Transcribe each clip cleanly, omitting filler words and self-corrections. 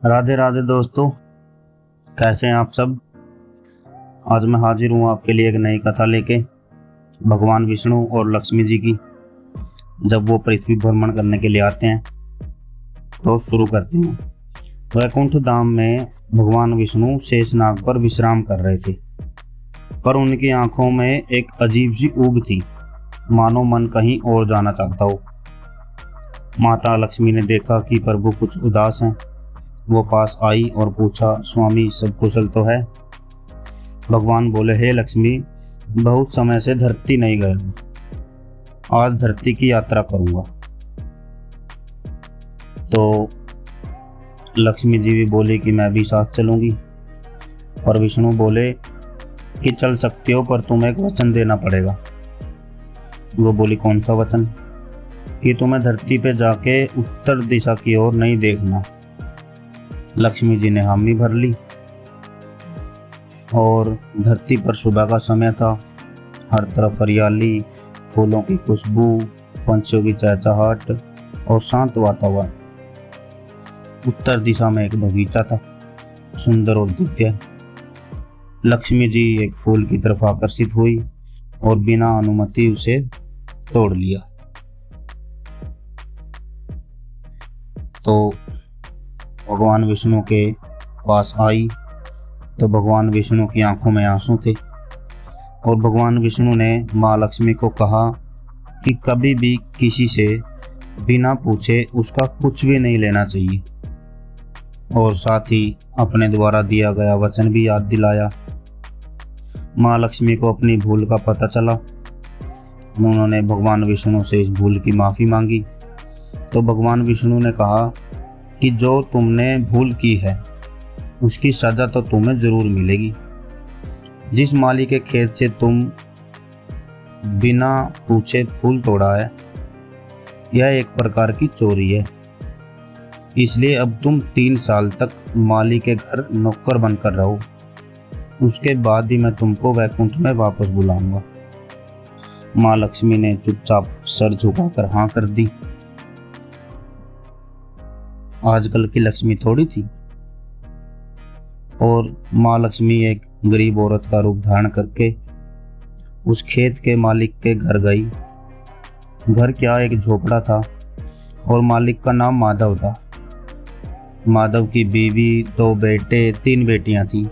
राधे राधे दोस्तों, कैसे हैं आप सब। आज मैं हाजिर हूँ आपके लिए एक नई कथा लेके। भगवान विष्णु और लक्ष्मी जी की जब वो पृथ्वी भ्रमण करने के लिए आते हैं तो शुरू करते हैं। वैकुंठ धाम में भगवान विष्णु शेषनाग पर विश्राम कर रहे थे, पर उनकी आंखों में एक अजीब सी ऊब थी, मानो मन कहीं और जाना चाहता हो। माता लक्ष्मी ने देखा कि प्रभु कुछ उदास हैं। वो पास आई और पूछा, स्वामी सब कुशल तो है। भगवान बोले, हे लक्ष्मी, बहुत समय से धरती नहीं गया हूँ, आज धरती की यात्रा करूंगा। तो लक्ष्मी जी भी बोली कि मैं भी साथ चलूंगी। और विष्णु बोले कि चल सकते हो, पर तुम्हें एक वचन देना पड़ेगा। वो बोली, कौन सा वचन? कि तुम्हें धरती पे जाके उत्तर दिशा की ओर नहीं देखना। लक्ष्मी जी ने हामी भर ली। और धरती पर सुबह का समय था। हर तरफ हरियाली, फूलों की खुशबू, पंछियों की चहचहाट और शांत वातावरण। उत्तर दिशा में एक बगीचा था, सुंदर और दिव्य। लक्ष्मी जी एक फूल की तरफ आकर्षित हुई और बिना अनुमति उसे तोड़ लिया। तो भगवान विष्णु के पास आई तो भगवान विष्णु की आंखों में आंसू थे। और भगवान विष्णु ने माँ लक्ष्मी को कहा कि कभी भी किसी से बिना पूछे उसका कुछ भी नहीं लेना चाहिए। और साथ ही अपने द्वारा दिया गया वचन भी याद दिलाया। माँ लक्ष्मी को अपनी भूल का पता चला। उन्होंने भगवान विष्णु से इस भूल की माफ़ी मांगी। तो भगवान विष्णु ने कहा कि जो तुमने भूल की है उसकी सजा तो तुम्हें जरूर मिलेगी। जिस माली के खेत से तुम बिना पूछे फूल तोड़ा है, यह एक प्रकार की चोरी है। इसलिए अब तुम 3 साल तक माली के घर नौकर बनकर रहो। उसके बाद ही मैं तुमको वैकुंठ में वापस बुलाऊंगा। माँ लक्ष्मी ने चुपचाप सर झुकाकर हाँ कर दी। आजकल की लक्ष्मी थोड़ी थी। और माँ लक्ष्मी एक गरीब औरत का रूप धारण करके उस खेत के मालिक के घर गई। घर क्या, एक झोपड़ा था और मालिक का नाम माधव था। माधव की बीवी, 2 बेटे, 3 बेटियां थीं।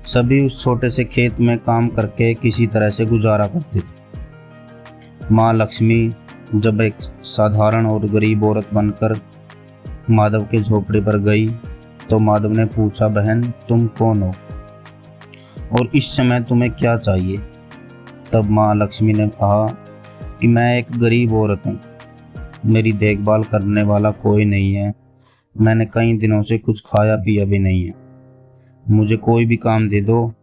सभी उस छोटे से खेत में काम करके किसी तरह से गुजारा करते थे। माँ लक्ष्मी जब एक साधारण और गरीब औरत बनकर माधव के झोपड़े पर गई तो माधव ने पूछा, बहन तुम कौन हो और इस समय तुम्हें क्या चाहिए? तब माँ लक्ष्मी ने कहा कि मैं एक गरीब औरत हूँ, मेरी देखभाल करने वाला कोई नहीं है। मैंने कई दिनों से कुछ खाया पिया भी नहीं है। मुझे कोई भी काम दे दो,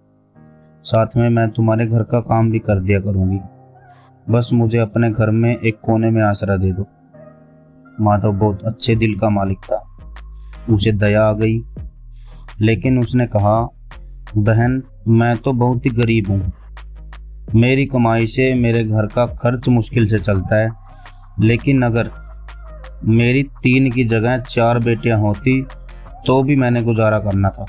साथ में मैं तुम्हारे घर का काम भी कर दिया करूँगी। बस मुझे अपने घर में एक कोने में आसरा दे दो। माधव बहुत अच्छे दिल का मालिक था। उसे दया आ गई, लेकिन उसने कहा, बहन मैं तो बहुत ही गरीब हूँ। मेरी कमाई से मेरे घर का खर्च मुश्किल से चलता है। लेकिन अगर मेरी 3 की जगह 4 बेटियां होती तो भी मैंने गुजारा करना था।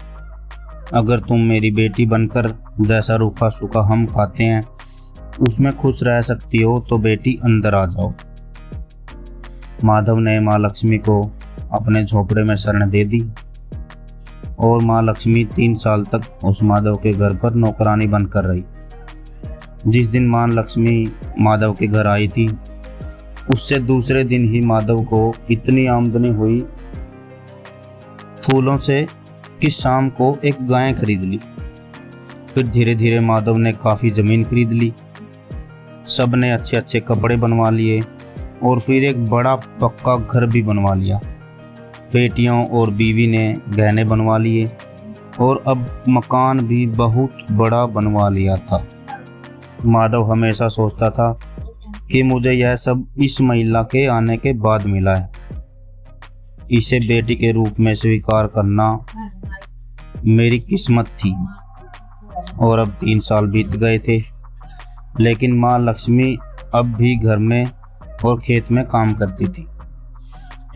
अगर तुम मेरी बेटी बनकर जैसा रूखा सूखा हम खाते हैं उसमें खुश रह सकती हो तो बेटी अंदर आ जाओ। माधव ने माँ लक्ष्मी को अपने झोपड़े में शरण दे दी। और माँ लक्ष्मी 3 साल तक उस माधव के घर पर नौकरानी बनकर रही। जिस दिन माँ लक्ष्मी माधव के घर आई थी, उससे दूसरे दिन ही माधव को इतनी आमदनी हुई फूलों से कि शाम को एक गाय खरीद ली। फिर धीरे धीरे माधव ने काफ़ी ज़मीन खरीद ली। सब ने अच्छे अच्छे कपड़े बनवा लिए और फिर एक बड़ा पक्का घर भी बनवा लिया। बेटियों और बीवी ने गहने बनवा लिए और अब मकान भी बहुत बड़ा बनवा लिया था। माधव हमेशा सोचता था कि मुझे यह सब इस महिला के आने के बाद मिला है। इसे बेटी के रूप में स्वीकार करना मेरी किस्मत थी। और अब 3 साल बीत गए थे, लेकिन माँ लक्ष्मी अब भी घर में और खेत में काम करती थी।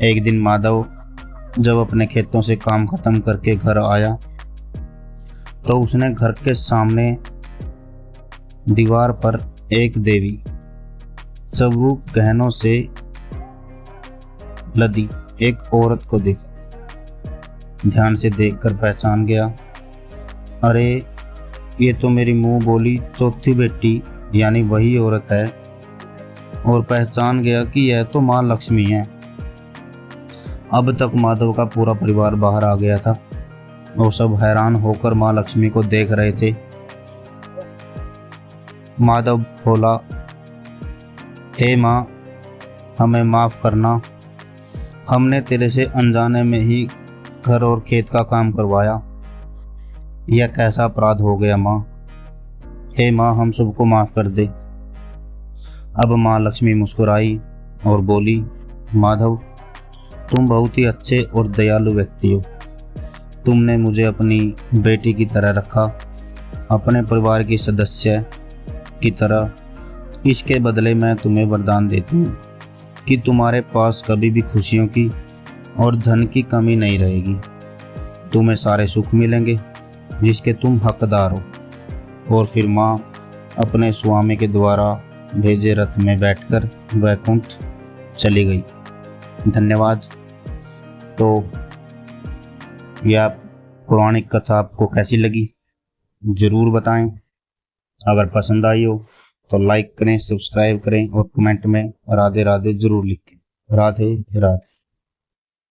एक दिन माधव जब अपने खेतों से काम खत्म करके घर आया तो उसने घर के सामने दीवार पर एक देवी स्वरूप गहनों से लदी एक औरत को देखा। ध्यान से देखकर पहचान गया, अरे ये तो मेरी मुंह बोली चौथी बेटी यानी वही औरत है। और पहचान गया कि यह तो माँ लक्ष्मी है। अब तक माधव का पूरा परिवार बाहर आ गया था और सब हैरान होकर माँ लक्ष्मी को देख रहे थे। माधव बोला, हे माँ, हमें माफ करना, हमने तेरे से अनजाने में ही घर और खेत का काम करवाया। यह कैसा अपराध हो गया माँ। हे माँ, हम सबको माफ कर दे। अब माँ लक्ष्मी मुस्कुराई और बोली, माधव, तुम बहुत ही अच्छे और दयालु व्यक्ति हो। तुमने मुझे अपनी बेटी की तरह रखा, अपने परिवार की सदस्य की तरह। इसके बदले मैं तुम्हें वरदान देती हूँ कि तुम्हारे पास कभी भी खुशियों की और धन की कमी नहीं रहेगी। तुम्हें सारे सुख मिलेंगे जिसके तुम हकदार हो। और फिर माँ अपने स्वामी के द्वारा भेजे रथ में बैठकर वैकुंठ चली गई। धन्यवाद। तो यह पौराणिक कथा आपको कैसी लगी ज़रूर बताएं। अगर पसंद आई हो तो लाइक करें, सब्सक्राइब करें और कमेंट में राधे राधे ज़रूर लिखें। राधे राधे।